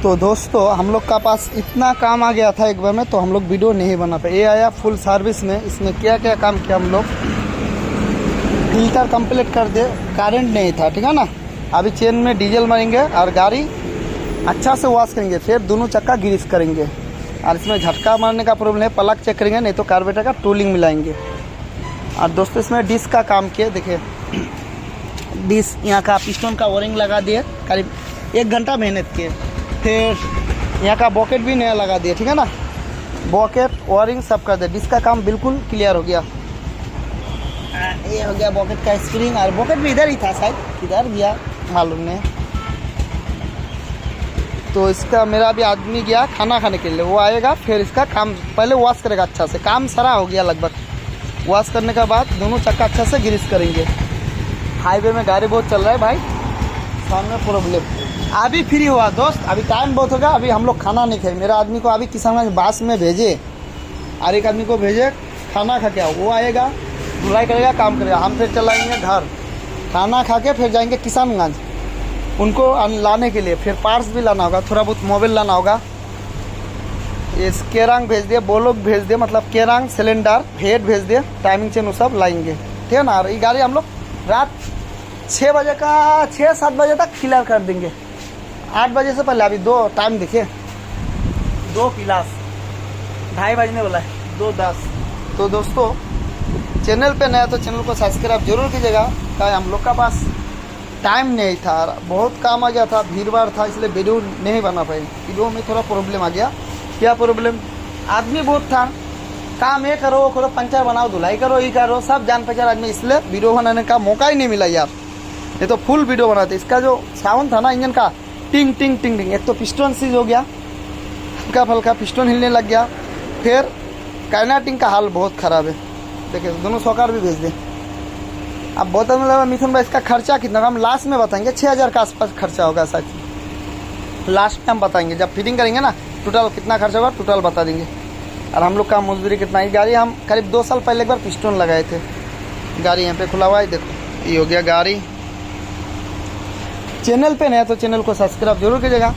तो दोस्तों हम लोग का पास इतना काम आ गया था एक बार में, तो हम लोग वीडियो नहीं बना पाए। ये आया फुल सर्विस में, इसमें क्या क्या काम किया हम लोग। फिल्टर कंप्लीट कर दे, करंट नहीं था, ठीक है ना। अभी चेन में डीजल मारेंगे और गाड़ी अच्छा से वॉश करेंगे, फिर दोनों चक्का ग्रीस करेंगे। और इसमें झटका मारने का प्रॉब्लम है, प्लग चेक करेंगे, नहीं तो कार्बोरेटर का टूलिंग मिलाएंगे। और दोस्तों इसमें डिस्क का काम किए, देखिए डिस्क यहाँ का पिस्टन का ओरिंग लगा दिए, करीब 1 घंटा मेहनत किए। फिर यहाँ का बॉकेट भी नया लगा दिए, ठीक है ना। बॉकेट ओरिंग सब कर दे, डिस्क का काम बिल्कुल क्लियर हो गया। ये हो गया बॉकेट का स्प्रिंग, और बॉकेट भी इधर ही था शायद, इधर गया मालूम नहीं। तो इसका मेरा भी आदमी गया खाना खाने के लिए, वो आएगा फिर इसका काम पहले वॉश करेगा अच्छा से। काम सारा हो गया लगभग, वॉश करने के बाद दोनों चक्का अच्छा से ग्रीस करेंगे। हाईवे में गाड़ी बहुत चल रहा है भाई, सामने प्रॉब्लम। अभी फ्री हुआ दोस्त, अभी टाइम बहुत होगा, अभी हम लोग खाना नहीं खाए। मेरा आदमी को अभी किसानगंज बास में भेजे, और एक आदमी को भेजे खाना खा के, वो आएगा धुलाई करेगा, काम करेगा। हम फिर चलाएंगे घर, खाना खा के फिर जाएंगे किसानगंज उनको लाने के लिए। फिर पार्ट्स भी लाना होगा, थोड़ा बहुत मोबाइल लाना होगा। ये केरंग भेज दिए, बोलोग भेज दिए, मतलब केरंग सिलेंडर हेड भेज दिए, टाइमिंग चेन वो सब लाएंगे, ठीक है ना। और ये गाड़ी हम लोग रात 6 बजे का 6-7 बजे तक क्लियर कर देंगे। 8 बजे से पहले, अभी 2 टाइम देखिए, 2 प्लस 2:30 बजने वाला है, 2:10। तो दोस्तों चैनल पे नया तो चैनल को सब्सक्राइब जरूर कीजिएगा। क्या हम लोग का पास टाइम नहीं था, बहुत काम आ गया था, भीड़ भाड़ था, इसलिए वीडियो नहीं बना पाए। वीडियो में थोड़ा प्रॉब्लम आ गया। क्या प्रॉब्लम? आदमी बहुत था, काम ये करो वो करो, पंचर बनाओ, धुलाई करो, ये करो, सब जान पहचान आदमी, इसलिए वीडियो बनाने का मौका ही नहीं मिला यार। ये तो फुल वीडियो बनाते। इसका जो साउंड था ना इंजन का, टिंग टिंग टिंग टिंग, एक तो पिस्टन सीज हो गया, हल्का फल्का पिस्टन हिलने लग गया। फिर काइनेटिंग का हाल बहुत ख़राब है, देखिए दोनों सौकार भी भेज दें। अब बोतल में लगा मिथुन भाई, इसका खर्चा कितना, हम लास्ट में बताएंगे। 6000 के आसपास खर्चा होगा शायद, लास्ट में हम बताएंगे जब फिटिंग करेंगे ना, टोटल कितना खर्चा होगा टोटल बता देंगे। और हम लोग का मजदूरी कितना है। गाड़ी हम करीब 2 साल पहले एक बार पिस्टन लगाए थे, गाड़ी यहाँ पे खुला हुआ है, देखो ये हो गया गाड़ी। चैनल पे नया तो चैनल को सब्सक्राइब जरूर कीजिएगा।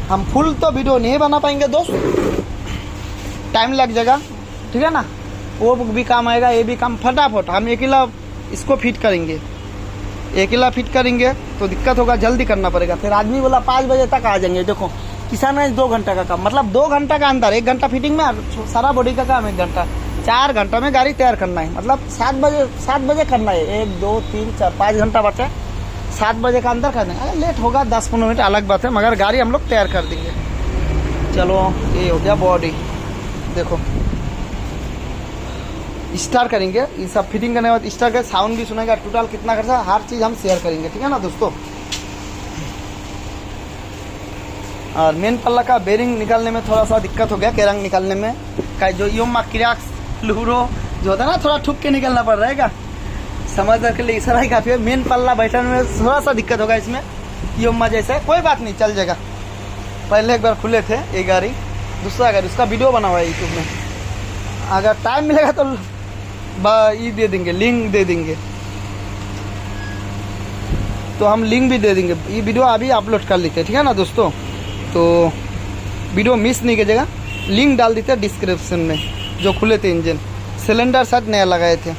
हम फुल तो वीडियो नहीं बना पाएंगे दोस्त, टाइम लग जाएगा, ठीक है ना। वो भी काम आएगा, ये भी काम फटाफट। हम अकेला इसको फिट करेंगे, अकेला फिट करेंगे तो दिक्कत होगा, जल्दी करना पड़ेगा। फिर आदमी बोला 5 बजे तक आ जाएंगे। देखो किसान 2 घंटा का काम, मतलब 2 घंटा का अंदर 1 घंटा फिटिंग में, सारा बॉडी का काम 1 घंटा, 4 घंटा में गाड़ी तैयार करना है। मतलब 7 बजे करना है, 1 2 3 4 5 घंटा बचे, 7 बजे का अंदर करना है। लेट होगा 10-15 मिनट अलग बात है, मगर गाड़ी हम लोग तैयार कर देंगे। चलो ये हो गया बॉडी, देखो स्टार्ट करेंगे। ये सब फिटिंग करने के बाद स्टार्ट कर, साउंड भी सुनेगा, टोटल कितना खर्चा, हर चीज़ हम शेयर करेंगे, ठीक है ना दोस्तों। और मेन पल्ला का बेरिंग निकालने में थोड़ा सा दिक्कत हो गया, केरंग निकालने में का जो योमा क्रियाक्स लूरो जो होता है ना, थोड़ा ठुक के निकलना पड़ रहेगा, समझदार के लिए इशारा ही काफ़ी है। मेन पल्ला बैठने में थोड़ा सा दिक्कत होगा इसमें, योमा जैसे, कोई बात नहीं, चल जाएगा। पहले एक बार खुले थे ये गाड़ी, दूसरा गाड़ी, उसका वीडियो बना हुआ है यूट्यूब में, अगर टाइम मिलेगा तो ये दे देंगे, लिंक दे देंगे, तो हम लिंक भी दे देंगे। ये वीडियो अभी अपलोड कर लेते हैं, ठीक है ना दोस्तों। तो वीडियो मिस नहीं कीजिएगा, लिंक डाल देते हैं डिस्क्रिप्शन में। जो खुले थे इंजन, सिलेंडर शायद नया लगाए थे।